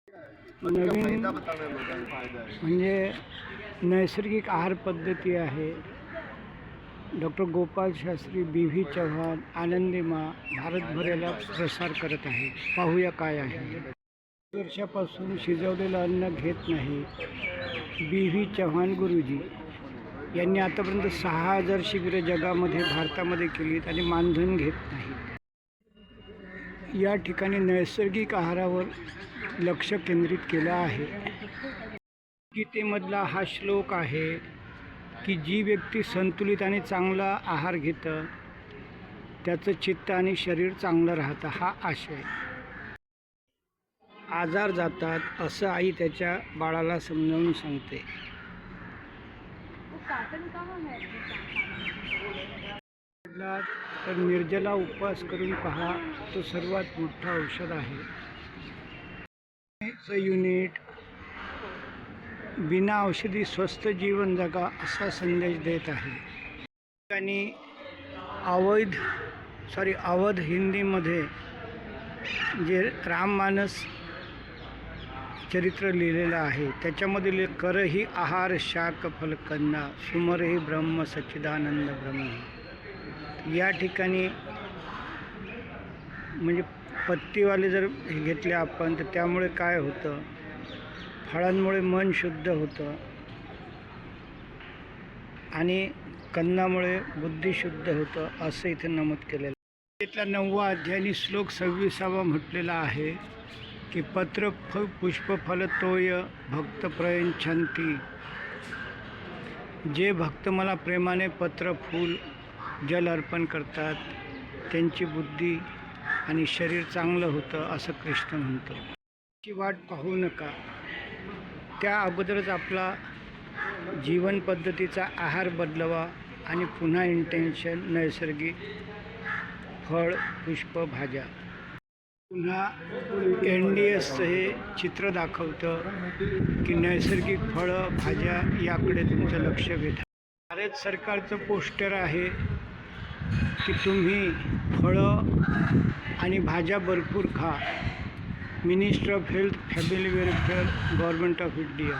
नवीन म्हणजे नैसर्गिक आहार पद्धती आहे. डॉक्टर गोपाल शास्त्री, बी.व्ही. चव्हाण, आनंदी माँ भारतभर याला प्रसार करत आहे. पाहूया काय आहे. वर्षापासून शिजवलेलं अन्न घेत नाही. बी.व्ही. चव्हाण गुरुजी यांनी आतापर्यंत 6000 शिबिरे जगामध्ये भारतामध्ये केलीत आणि मानधन घेत नाहीत. या ठिकाणी नैसर्गिक आहारावर लक्ष केंद्रित केलं आहे. गीतेमधला हा श्लोक आहे की जी व्यक्ती संतुलित आणि चांगला आहार घेतं त्याचं चित्त आणि शरीर चांगलं राहतं. हा आशय. आजार जातात असं आई त्याच्या बाळाला समजावून सांगते. तर निर्जला उपवास करून पहा, तो सर्वात मोठा औषध आहे. युनिट बिना औषधी स्वस्थ जीवन जगा असा संदेश देत आहे. आणि अवध हिंदीमध्ये जे राममानस चरित्र लिहिलेलं आहे त्याच्यामधील करही आहार शाक फलकंदा सुमरही ब्रह्म सच्चिदानंद ब्रह्म. या ठिकाणी म्हणजे पत्तीवाले जर घेतले आपण तर त्यामुळे काय होतं, फळांमुळे मन शुद्ध होतं आणि कंदामुळे बुद्धी शुद्ध होतं असं इथे नमूद केलेलं आहे. त्यातला 9वा अध्याय श्लोक 26वा म्हटलेला आहे की पत्र पुष्प फल तोय भक्त प्रयच्छन्ति. जे भक्त मला प्रेमाने पत्र फूल जल अर्पण करतात त्यांची बुद्धी आणि शरीर चांगलं होतं असं कृष्ण म्हणतो. ची वाट पाहू नका, त्या अगोदरच आपला जीवन पद्धतीचा आहार बदलवा आणि पुन्हा इंटेन्शन नैसर्गिक फळ पुष्प भाज्या. पुन्हा NDSचं हे चित्र दाखवतं की नैसर्गिक फळं भाज्या याकडे तुमचं लक्ष वेधा. भारत सरकारचं पोस्टर आहे की तुम्ही फळं आणि भाज्या भरपूर खा. Minister of health family welfare government of India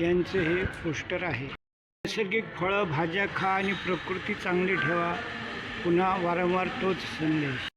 यांचं हे पोस्टर आहे. नैसर्गिक फळं भाज्या खा आणि प्रकृती चांगली ठेवा. पुन्हा वारंवार तोच संदेश.